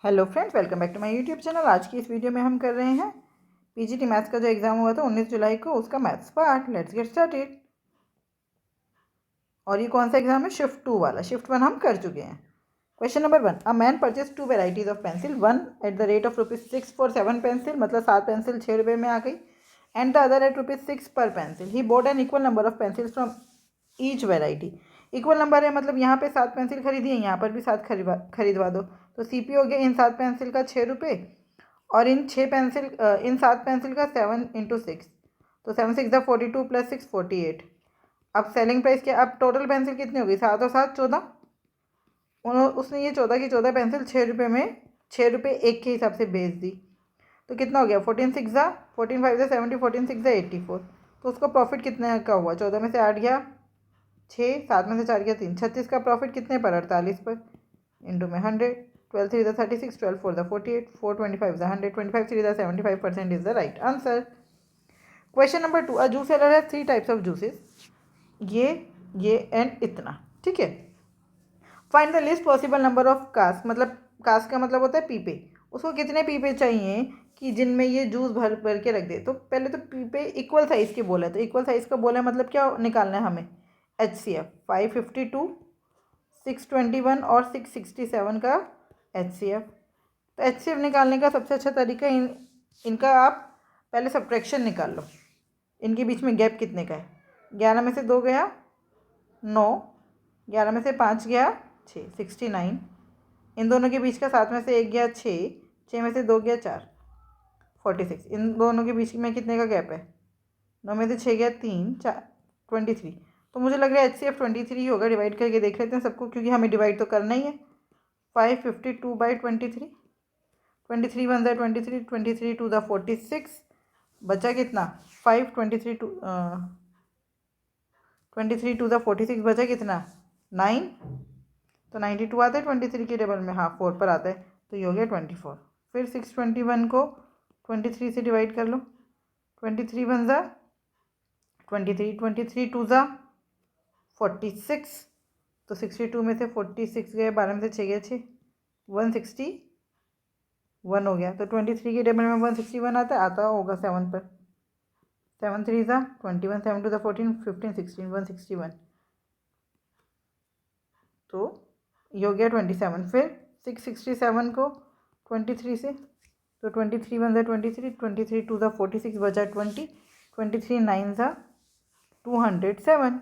Hello friends, welcome back to my YouTube channel. आज की इस वीडियो में हम कर रहे हैं पीजीटी मैथ्स का जो एग्ज़ाम हुआ था 19 जुलाई को, उसका maths part. Let's get started. और ये कौन सा एग्जाम है? शिफ्ट 2 वाला। शिफ्ट 1 हम कर चुके हैं। Question number 1, a man purchase 2 varieties of pencil, one at the rate of ₹6 for 7 pencil, मतलब 7 पेंसिल 6 रुपये में आ गई, एंड द अदर एट ₹6 पर pencil. He bought an equal number of pencils from each variety. Equal number है, मतलब यहाँ पे 7 pencil खरीदी है, यहाँ पर भी 7 खरीदवा दो। तो सीपी हो गया इन 7 पेंसिल का 6 रुपये, और इन 7 पेंसिल का 7 × 6, तो 7 × 6 = 42 + 6 = 48। अब सेलिंग प्राइस क्या? अब टोटल पेंसिल कितनी होगी? 7 और 7 14। उसने ये 14 की 14 पेंसिल 6 रुपये में 6 रुपये एक के हिसाब से बेच दी। तो कितना हो गया? 14 6 ज़ा 14 5 ज़ा 70, 14 6 ज़ा 84। तो उसका प्रॉफिट कितने का हुआ? 14 में से 8 गया 6, 7 में से 4 गया 3, 36 का प्रॉफिट कितने पर? 48 पर। इंटू में 100, 12 3 ज़ा 36, 12 4 ज़ा 48, 4 25 ज़ा 100, 25 3 ज़ा 75% is the right answer. Question number 2, a juice seller है 3 टाइप्स ऑफ जूसेस, ये एंड इतना। ठीक है। Find the list possible number of cost, मतलब कास्ट का मतलब होता है पीपे। उसको कितने पीपे चाहिए कि जिनमें ये जूस भर भर के रख दे? तो पहले तो पीपे इक्वल साइज़ के बोला है, तो इक्वल साइज़ का बोला है, मतलब क्या निकालना है हमें? HCF 552, 621 और 667 का HCF। तो HCF निकालने का सबसे अच्छा तरीका इनका आप पहले सब्ट्रैक्शन निकाल लो। इनके बीच में गैप कितने का है? 11 में से 2 गया 9, 11 में से 5 गया 6, 69। इन दोनों के बीच का 7 में से 1 गया 6, 6 में से 2 गया 4, 46। इन दोनों के बीच में कितने का गैप है? 9 में से 6 गया 3, 4, 23। तो मुझे लग रहा है HCF 23 होगा। डिवाइड करके देख लेते हैं सबको, क्योंकि हमें डिवाइड तो करना ही है। 552/23, 23 1 ज़ा 23, 23 2 ज़ा 46, बचा कितना? 5, 23 2 23 2 ज़ा 46, बचा कितना? 9। तो 92 आता है 23 के टेबल में, हाँ 4 पर आता है, तो ये हो गया 24। फिर 621 को 23 से डिवाइड कर लो। 23 1 ज़ा 23, 23 2 ज़ा 46, तो 62 में से 46 गए, 12 में से 6 गए 6, 161 हो गया। तो 23 के टेबल में 161 आता होगा 7 पर। 7 3 ज़ा 21, 7 2 ज़ा 14, 15 16, 161। तो ये हो गया 27। फिर 667 को 23 से, तो 23 1 ज़ा 23, 23 2 ज़ा 46, बचा 20, 23 9 ज़ा 207।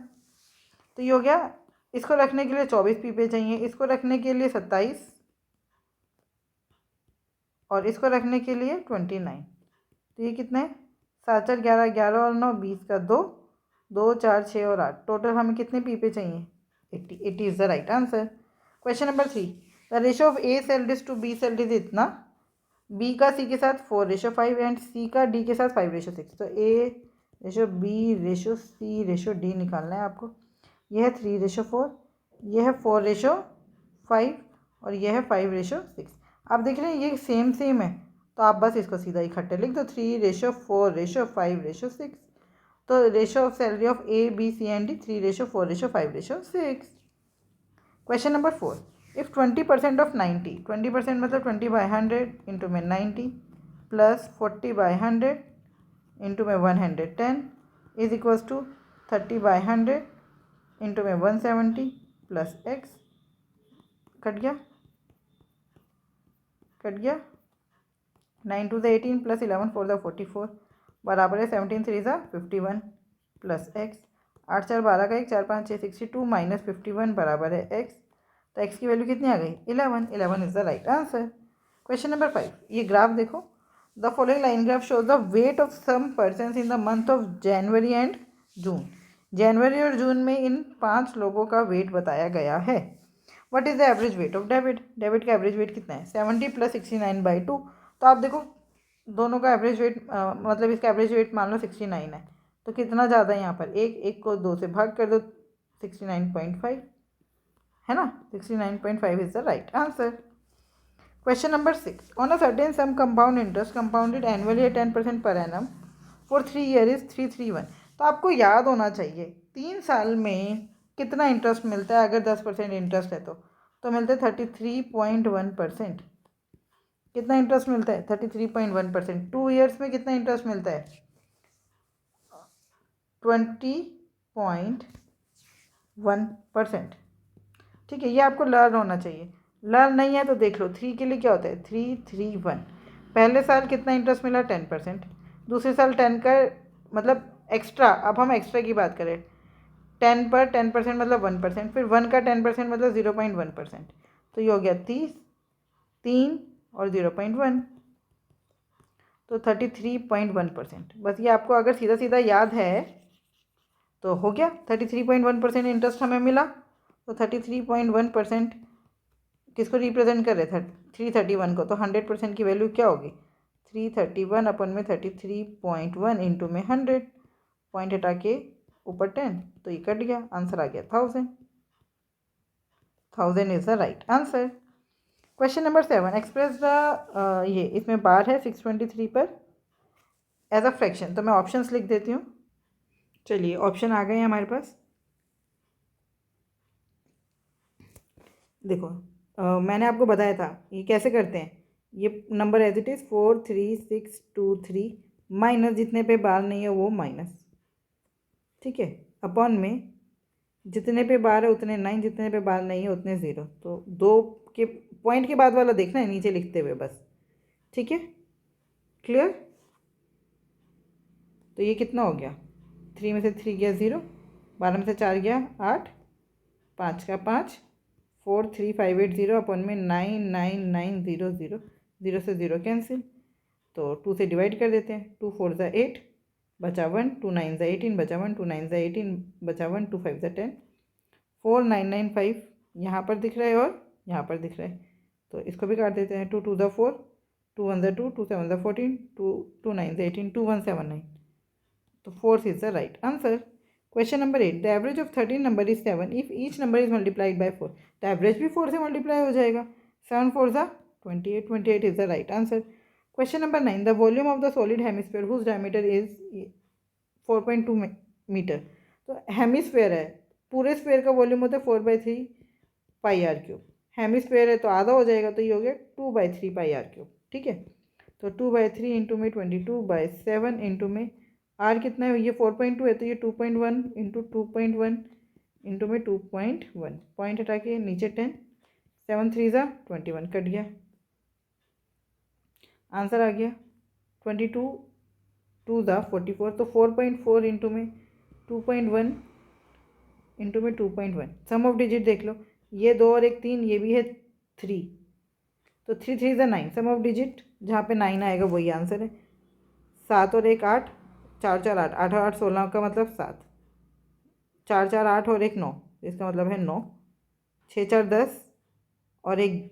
तो ये हो गया। इसको रखने के लिए 24 पीपे चाहिए, इसको रखने के लिए 27, और इसको रखने के लिए 29। तो ये कितना है? 7 4 11, 11 और 9 20 का 2, 2 4 6 और 8, टोटल हमें कितने पीपे चाहिए? 80। 80 is the right answer. Question number 3, the ratio of A sale to B sale is इतना, B का C के साथ 4:5 एंड C का D के साथ 5:6। तो A:B:C:D निकालना है आपको। यह है 3:4, यह है 4:5, और यह है 5:6। आप देख रहे हैं ये सेम है, तो आप बस इसको सीधा इकट्ठे लिख दो, 3:4:5:6। तो ratio of salary of A B C and D 3:4:5:6। Question number 4, if 20% of 90, 20% मतलब 20/100 इंटू में 90 प्लस 40/100 इंटू में 110 इज इक्वल्स टू 30/100 इंटू में 170 प्लस x। कट गया 9 2 ज़ा 18 प्लस 11 4 ज़ा 44 बराबर है 17 3 ज़ा 51 प्लस x। 8 4 12 का 1, 4 5 6 62 माइनस 51 बराबर है x। तो x की वैल्यू कितनी आ गई? 11। 11 is the right answer. Question number 5, ये ग्राफ देखो। The following line graph shows the weight of some person in the month of January and June. जनवरी और जून में इन 5 लोगों का वेट बताया गया है। What is the average weight of debit? Debit का एवरेज वेट कितना है? 70 + 69/2। तो आप देखो दोनों का एवरेज वेट, मतलब इसका एवरेज वेट मान लो 69 है, तो कितना ज़्यादा है यहाँ पर? एक को 2 से भाग कर दो, 69.5 है ना। 69.5 is the right answer. Question number 6, on a certain sum compound interest compounded annually at 10% per annum for 3 year is 331। तो आपको याद होना चाहिए 3 साल में कितना इंटरेस्ट मिलता है। अगर 10% इंटरेस्ट है तो मिलता है 33.1%। कितना इंटरेस्ट मिलता है 33.1%। 2 ईयर्स में कितना इंटरेस्ट मिलता है 20.1%। ठीक है, ये आपको लर्न होना चाहिए। लर्न नहीं है तो देख लो, 3 के लिए क्या होता है 331। पहले साल कितना इंटरेस्ट मिला 10%, दूसरे साल 10 का मतलब एक्स्ट्रा, अब हम एक्स्ट्रा की बात करें 10 पर 10% मतलब 1%, फिर 1 का 10% मतलब 0.1%, तो ये हो गया 30, 3 और 0.1, तो 33.1%। बस ये आपको अगर सीधा सीधा याद है तो हो गया, 33.1% इंटरेस्ट हमें मिला। तो 33.1% किसको रिप्रेजेंट कर रहे थे 331 को, तो 100% की वैल्यू क्या होगी 331 अपन में 33.1 इंटू में 100, पॉइंट हटा के ऊपर 10, तो ये कट गया, आंसर आ गया 1000। 1000 is the right answer. Question number 7, express the ये इसमें बार है 623 पर एज अ फ्रैक्शन, तो मैं ऑप्शंस लिख देती हूँ। चलिए ऑप्शन आ गए हैं हमारे पास। देखो मैंने आपको बताया था ये कैसे करते हैं। ये number as it is 43623 minus जितने पे बार नहीं है वो माइनस, ठीक है, अपॉन में जितने पे बार है उतने 9, जितने पे बार नहीं है उतने 0। तो 2 के पॉइंट के बाद वाला देखना है नीचे लिखते हुए बस, ठीक है, क्लियर। तो ये कितना हो गया 3 में से 3 गया 0, 12 में से 4 गया 8, 5 का 5, 43580 अपन में 99900, 0 से 0 कैंसिल, तो 2 से डिवाइड कर देते हैं, 2 4 ज़ा 8 बचा 1, 2 9 ज़ा 18 बचा 1, 2 9 ज़ा 18 बचा 1, 2 5 ज़ा 10, 4995 यहाँ पर दिख रहा है और यहाँ पर दिख रहा है, तो इसको भी काट देते हैं, 2 2 ज़ा 4, 2 1 ज़ा 2, 2 7 ज़ा 14, 2 9 ज़ा 18, 2179, तो 4 is the right answer. Question number 8, the average of 13 number is 7 if each number is multiplied by 4, तो average भी 4 से मल्टीप्लाई हो जाएगा, 7 4 ज़ा 28, 28 is the right answer. Question number 9, the volume of the solid hemisphere whose diameter is 4.2 metre, तो hemisphere है, पूरे sphere का वॉल्यूम होता है 4/3 पाई आर क्यूब, हेमिस्फेयर है तो आधा हो जाएगा, तो ये हो गया 2/3 पाई आर क्यूब, ठीक है। तो 2/3 इंटू में 22/7 इंटू में आर कितना है, ये 4.2 है तो ये 2.1 इंटू 2.1 इंटू में 2.1, पॉइंट हटा के नीचे 10, 7 3 ज़ा 21 कट गया, आंसर आ गया 22 2 ज़ा 44, तो 4.4 इंटू में 2.1 इंटू में 2.1, सम ऑफ डिजिट देख लो, ये 2 और 1 3, ये भी है 3, तो 3 3 ज़ा 9, सम ऑफ डिजिट जहाँ पे 9 आएगा वही आंसर है, 7 और 1 8, 4 4 8, 8 और 8 16 का मतलब 7, 4 4 8 और 1 9, इसका मतलब है 9, 6 4 10 और 1,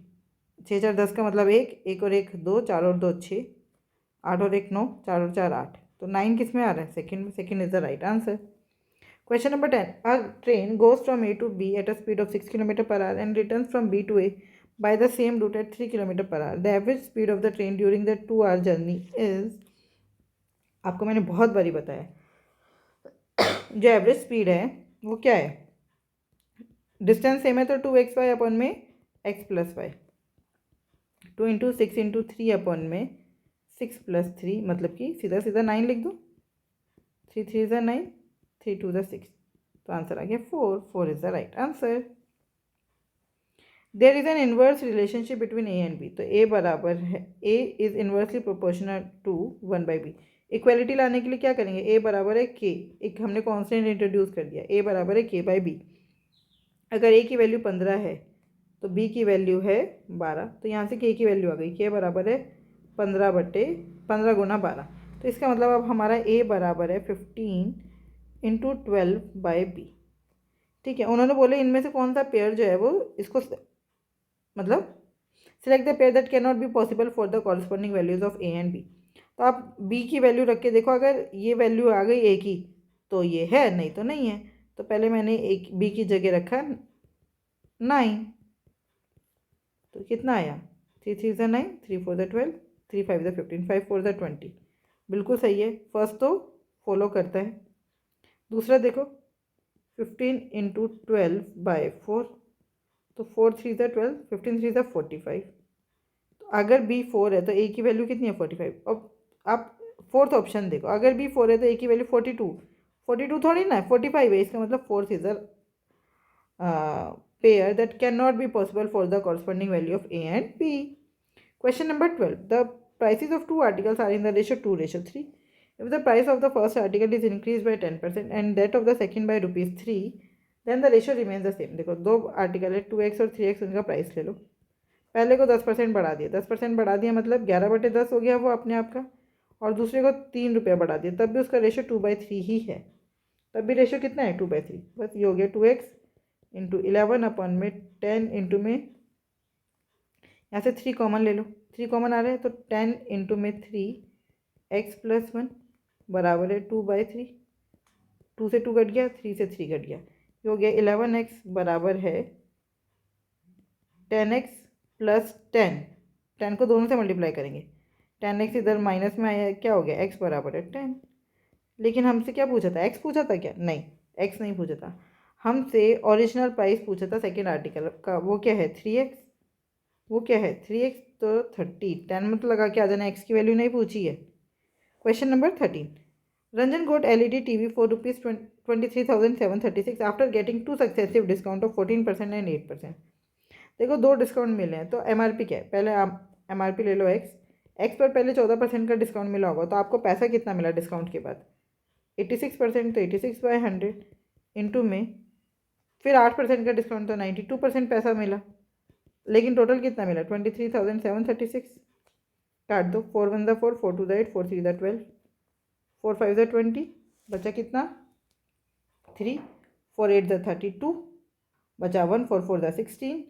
6 4 10 का मतलब 1, 1 और 1 2, 4 और 2 6, 8 और 1 9, 4 और 4 8, तो 9 किस में आ रहा है सेकंड में, second is the right answer. Question number 10, a train goes from A to B at a speed of 6 km per hour and returns from B to A by the same route at 3 km per hour. The average speed of the train during the 2-hour journey is, आपको मैंने बहुत बारी बताया जो average speed है वो क्या है, डिस्टेंस सेम है तो 2xy अपन में x plus y, 2 into 6 into 3 अपन में 6 प्लस 3, मतलब कि सीधा सीधा 9 लिख दो, 3 3 ज़ा 9, 3 2 ज़ा 6, तो आंसर आ गया 4, 4 is the right answer. There is an inverse relationship between A and B, तो ए बराबर है, A is inversely proportional to 1/b। Equality लाने के लिए क्या करेंगे, ए बराबर है के, एक हमने कॉन्स्टेंट इंट्रोड्यूस कर दिया, ए बराबर है k/b। अगर ए की वैल्यू 15 है तो बी की वैल्यू है 12, तो यहाँ से के की वैल्यू आ गई, के बराबर है 15 गुना 12, तो इसका मतलब अब हमारा ए बराबर है 15 इंटू 12/b, ठीक है। उन्होंने बोले इनमें से कौन सा पेयर जो है वो इसको मतलब select the pair that can not be possible for the corresponding values of a and B, तो आप बी की वैल्यू रख के देखो, अगर ये वैल्यू आ गई ए की तो ये है, नहीं तो नहीं है, तो पहले मैंने एक बी की जगह रखा 9, तो कितना आया 3 3 ज़ा 9, 3 4 ज़ा 12, 3 5 ज़ा 15, 5 4 ज़ा 20, बिल्कुल सही है, फर्स्ट तो फॉलो करता है। दूसरा देखो 15 इंटू 12/4, तो 4 3 ज़ा 12, 15 3 ज़ा 45, तो अगर बी 4 है तो ए की वैल्यू कितनी है 45। अब आप फोर्थ ऑप्शन देखो, अगर बी 4 है तो ए की वैल्यू 42, 42 थोड़ी ना है 45 है, इसका मतलब fourth is a pair that cannot be possible for the corresponding value of A and B. Question number 12. The prices of two articles are in the ratio 2:3. If the price of the first article is increased by 10% and that of the second by rupees 3, then the ratio remains the same. देखो दो article है 2x और 3x, उनका price ले लो। पहले को 10% बढ़ा दिया, 10% बढ़ा दिया मतलब 11/10 हो गया वो अपने आप का, और दूसरे को 3 रुपये बढ़ा दिया, तब भी उसका रेशो 2/3 ही है। तब भी रेशो कितना है 2/3। बस ये हो गया 2x इंटू 11 अपॉन में 10 इंटू में, यहाँ से 3 कॉमन ले लो, 3 कॉमन आ रहा है तो 10 इंटू में 3x+1 बराबर है 2/3। 2 से 2 कट गया, 3 से 3 कट गया, ये हो गया 11x बराबर है 10x प्लस 10। 10 को दोनों से मल्टीप्लाई करेंगे, 10x इधर माइनस में आया, क्या हो गया x बराबर है 10। लेकिन हमसे क्या पूछा था, x पूछा था क्या? नहीं, x नहीं पूछा था, हमसे ओरिजिनल प्राइस पूछा था सेकेंड आर्टिकल का, वो क्या है 3x, वो क्या है 3x, तो 30। 10 मत लगा के आ जाना, x की वैल्यू नहीं पूछी है। Question number 13। Ranjan got LED TV for rupees 23,736 after getting two successive discount of 14% and 8%। देखो दो डिस्काउंट मिले हैं, तो MRP क्या है, पहले आप MRP ले लो x पर पहले 14% का डिस्काउंट मिला होगा, तो आपको पैसा कितना मिला डिस्काउंट के बाद 86%, तो 86/100 इंटू में फिर 8% का डिस्काउंट, तो 92% पैसा मिला, लेकिन टोटल कितना मिला 23,736। काट दो, 4 1 4, 4 2 8, 4 3 12, 4 5 20, बचा कितना 3, 4 8 32, बचा 1, 4 4 16,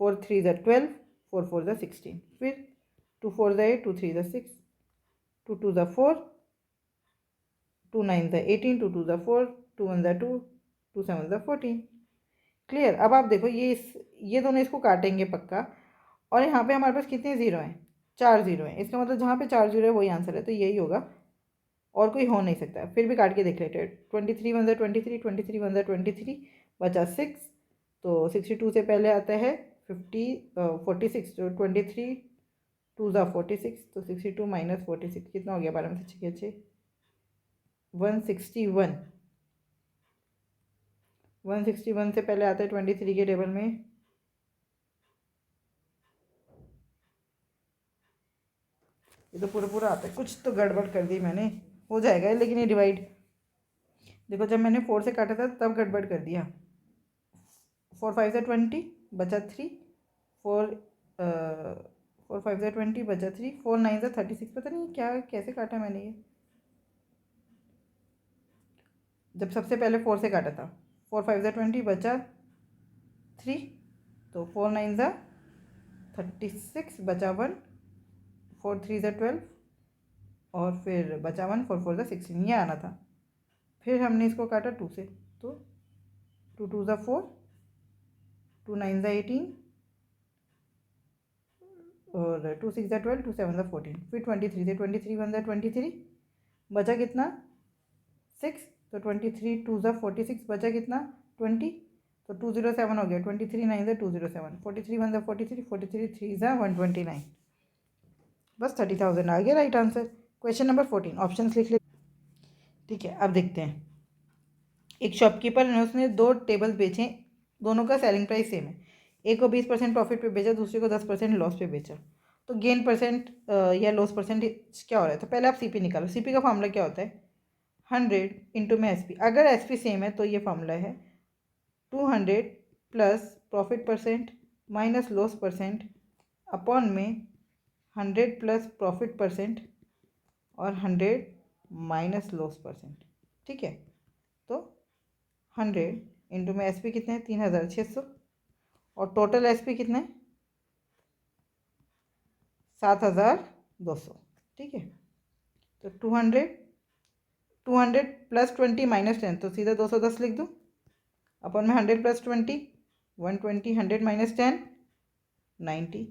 4 3 12, 4 4 16, फिर 2 4 8, 2 3 6, 2 2 4, 2 9 18, 2 2 4, 2 1 2, 2 7 14। क्लियर। अब आप देखो ये दोनों इसको काटेंगे पक्का, और यहाँ पे हमारे पास कितने ज़ीरो हैं, 4 ज़ीरो हैं, इसका मतलब जहाँ पे 4 ज़ीरो है वही आंसर है, तो यही होगा, और कोई हो नहीं सकता। फिर भी काट के देख लेते हैं, 23 1 23, 23 1 23, बचा 6, तो 62 से पहले आता है 46, तो 23 2 46, तो 62 माइनस 46 कितना हो गया, 12 में से 6 6, 161। 161 से पहले आता है 23 के टेबल में, ये तो पूरा पूरा आता है, कुछ तो गड़बड़ कर दी मैंने, हो जाएगा लेकिन ये डिवाइड, देखो जब मैंने 4 से काटा था तब गड़बड़ कर दिया। 4 5 20, बचा 3, 4 4 5 20, बचा 3, 4 9 36, पता नहीं क्या कैसे काटा मैंने ये, जब सबसे पहले 4 से काटा था। 4 5 20, बचा 3, तो 4 9 36, बचा 1, 4 3 12, और फिर बचा 1, 4 4 16, ये आना था। फिर हमने इसको काटा 2 से, तो 2 2 4, 2 9 18, और 2 6 12, 2 7 14, फिर 23 से 23 1 23, बचा कितना 6, तो 23 2 46, बचा कितना 20, तो 207 हो गया, 23 9 207, 43 1 43, 43 3 129, बस 30,000 आ गया right answer. Question number 14, options लिख ले। ठीक है, अब देखते हैं। एक शॉपकीपर ने उसने 2 टेबल्स बेचे, दोनों का सेलिंग प्राइस सेम है, एक को 20% प्रॉफिट पे बेचा, दूसरे को 10% लॉस पे बेचा, तो गेन परसेंट या लॉस परसेंटेज क्या हो रहा है, तो पहले आप सीपी निकालो। सीपी का फॉर्मूला क्या होता है 100 इंटू में एसपी, अगर एसपी सेम है तो ये फॉर्मूला है 200 plus profit percent minus loss percent upon में 100 प्लस प्रॉफिट परसेंट और 100 माइनस लॉस परसेंट। ठीक है, तो 100 इंटू में एसपी कितने हैं 3,600, और टोटल एसपी कितने हैं 7,200। ठीक है, तो 200 प्लस 20 माइनस 10, तो सीधा 210 लिख दूँ, अपन में 100 प्लस 20 120, 100 माइनस 10 90,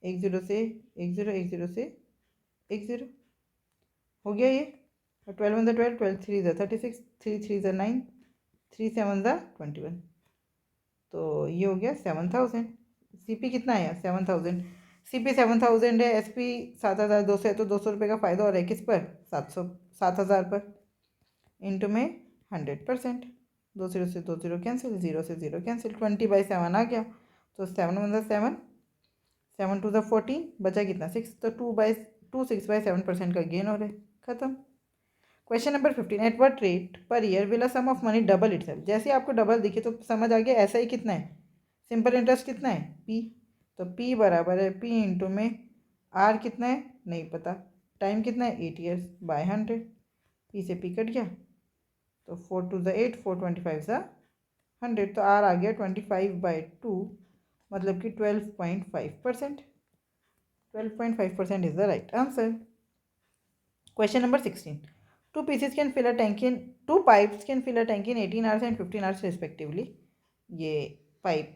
1 0 से 1 0, 1 0 से 1 0, हो गया ये। 12 1 12, 12 3 36, 3 3 9, 3 7 21, तो ये हो गया 7,000। सीपी कितना आया 7,000। CP 7000 है, SP 7200 है, तो 200 रुपये का फ़ायदा हो रहा है किस पर? 7000 पर, इंटू में 100%। 2 0 से 2 0 कैंसिल, 0 से 0 कैंसिल, 20/7 आ गया, तो 7 1 7, 7 2 14, बचा कितना? 6, तो 6/7% का गेन हो रहा है, खत्म। Question number 15, at what rate per year will a sum of money double itself. जैसे आपको डबल दिखे तो समझ आ गया ऐसा ही कितना है, सिंपल इंटरेस्ट कितना है? P, तो P बराबर है P इंटू में R कितना है नहीं पता, टाइम कितना है 8 ईयर्स बाय 100, P से P कट गया, तो 4 2 8, 4 25 100, तो R आ गया 25/2, मतलब कि 12.5%। 12.5% is the right answer. Question number 16, two pipes can fill a tank in 18 hours and 15 hours respectively। ये पाइप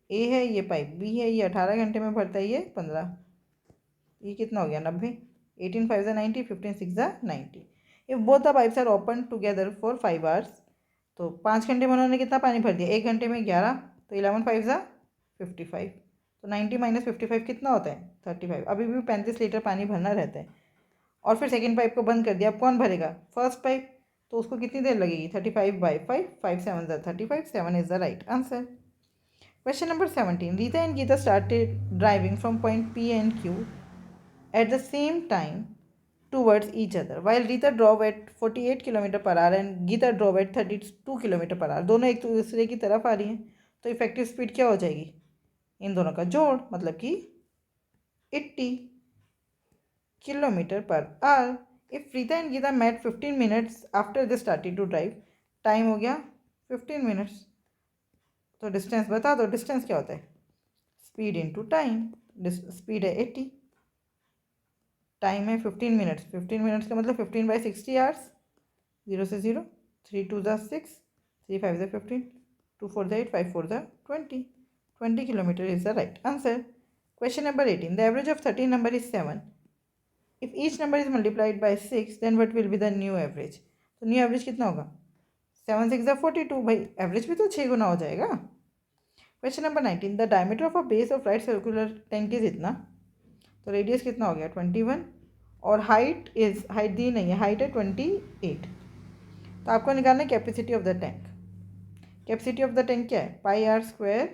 ए है, ये पाइप बी है, ये 18 घंटे में भरता है, ये 15, ये कितना हो गया 90, 18 5 90, 15 6 90। If both the pipes are open together for 5 hours, तो 5 घंटे में उन्होंने कितना पानी भर दिया? 1 घंटे में 11, तो 11 5 55, तो 90 - 55 कितना होता है? 35। अभी भी 35 लीटर पानी भरना रहता है, और फिर सेकेंड पाइप को बंद कर दिया, अब कौन भरेगा? फर्स्ट पाइप, तो उसको कितनी देर लगेगी? 35/5, 5 7 35, 7 is the right answer. Question number 17, Rita and Geeta started driving from point P and Q at the same time towards each other, while Rita drove at 48 km/h and Geeta drove at 32 km/h। दोनों एक दूसरे की तरफ आ रही हैं, तो effective speed क्या हो जाएगी? इन दोनों का जोड़, मतलब कि 80 km/h। If Rita and Geeta met 15 minutes after they started to drive, time हो गया 15 मिनट्स, तो डिस्टेंस बता दो, डिस्टेंस क्या होता है? स्पीड इंटू टाइम, स्पीड है 80, टाइम है 15 मिनट्स, 15 मिनट्स का मतलब 15/60 आवर्स, 0 से 0, 3 2 6, 3 5 15, 2 4 8, 5 4 20, 20 kilometre is the right answer. Question number 18, the average of 13 number is 7। If each number is multiplied by 6, then what will be the new average? तो new average कितना होगा? 7 6 42, भाई average भी तो 6 गुना हो जाएगा। Question number 19, the diameter of a base of right circular tank is इतना, तो रेडियस कितना हो गया? 21, और हाइट दी नहीं है, हाइट है 28। तो आपको निकालना है capacity of the tank. Capacity of the tank क्या है? πr²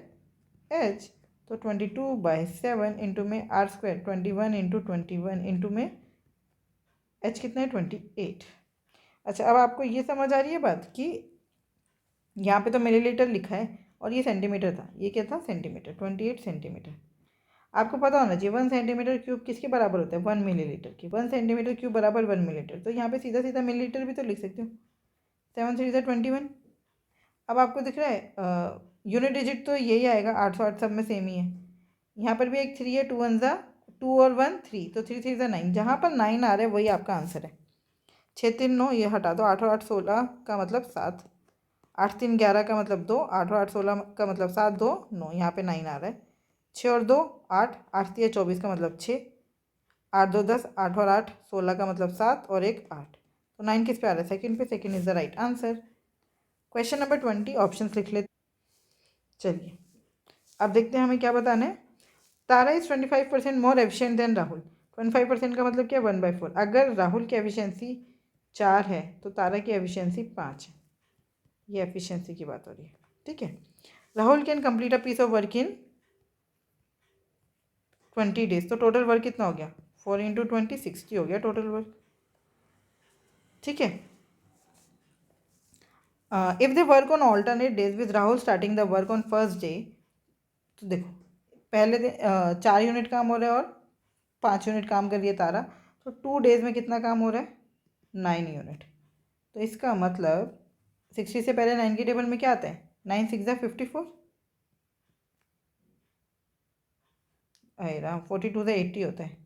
H, तो 22/7 इंटू में r², 21 इंटू 21 इंटू में H कितना है? 28। अच्छा, अब आपको ये समझ आ रही है बात कि यहाँ पे तो मिलीलीटर लिखा है और ये सेंटीमीटर था, ये क्या था? Centimetre, 28 centimetre. आपको पता होना चाहिए 1 सेंटीमीटर क्यूब किसके बराबर होता है? 1 मिलीलीटर की। 1 सेंटीमीटर क्यूब बराबर 1 मिलीलीटर, तो यहाँ पे सीधा सीधा मिलीलीटर भी तो लिख सकते हो। 7 3 21। अब आपको दिख रहा है यूनिट डिजिट तो यही आएगा, 808 सब में सेम ही है। यहाँ पर भी एक 3 है, 2 1 2 और 1 3, तो 3 3 9, जहाँ पर 9 आ रहा है वही आपका आंसर है। 6 3 9, ये हटा दो, 8 और 8 16 का मतलब 7, 8 3 11 का मतलब 2, 8 और 8 16 का मतलब 7 2 9, यहाँ पे 9 आ रहा है। 6 और 2 8, 8 3 24 का मतलब 6, 8 2 10, 8 और 8 16 का मतलब 7 और 1 8, तो 9 किस पे आ रहा है? सेकंड पे, second is the right answer. Question number 20, options लिख लेते। चलिए अब देखते हैं हमें क्या बताना है। Tara is 25% more efficient than Rahul. 25% का मतलब क्या? 1/4। अगर राहुल की एफिशिएंसी 4 है तो तारा की एफिशिएंसी 5 है, ये एफिशिएंसी की बात हो रही है, ठीक है। Rahul can complete a piece of work in 20 days, तो टोटल वर्क कितना हो गया? 4 × 20 60 हो गया टोटल वर्क, ठीक है। If they work on alternate days with Rahul starting the work on first day, तो देखो पहले दिन 4 यूनिट काम हो रहा है और 5 यूनिट काम कर रही है तारा, तो 2 days में कितना काम हो रहा है? 9 यूनिट। तो इसका मतलब 60 से पहले 9 की टेबल में क्या आता है? 9 6 54, अरे राम, 42 से 80 होता है,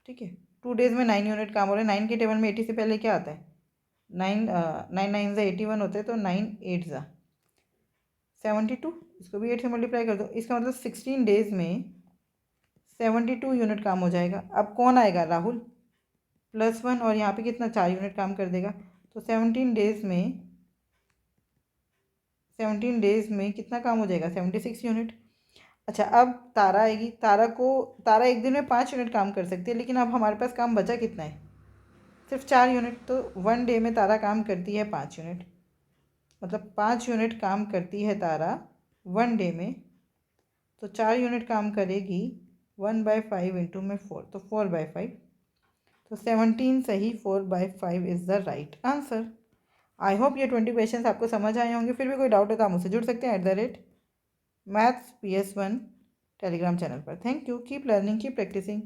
ठीक है। 2 days में 9 यूनिट काम हो रहा है। 9 की टेबल में 80 से पहले क्या आता है? 9 9 9 81 होते हैं, तो 9 8 72, इसको भी 8 से मल्टीप्लाई कर दो। इसका मतलब 16 days में 72 यूनिट काम हो जाएगा। अब कौन आएगा? राहुल +1, और यहाँ पे कितना? 4 यूनिट काम कर देगा, तो 17 डेज में कितना काम हो जाएगा? 76 यूनिट। अच्छा, अब तारा आएगी। तारा एक दिन में 5 यूनिट काम कर सकती है, लेकिन अब हमारे पास काम बचा कितना है? सिर्फ 4 यूनिट। तो 1 डे में तारा काम करती है 5 यूनिट, मतलब 5 यूनिट काम करती है तारा 1 डे में। तो 4 यूनिट काम करेगी 1/5 इंटू में 4, तो 4/5। तो 17 सही, 4/5 is the right answer. I hope ये 20 क्वेश्चन आपको समझ आए होंगे। फिर भी कोई डाउट है तो आप मुझसे जुड़ सकते हैं @mathsps1 टेलीग्राम चैनल पर। Thank you. Keep learning, keep practising.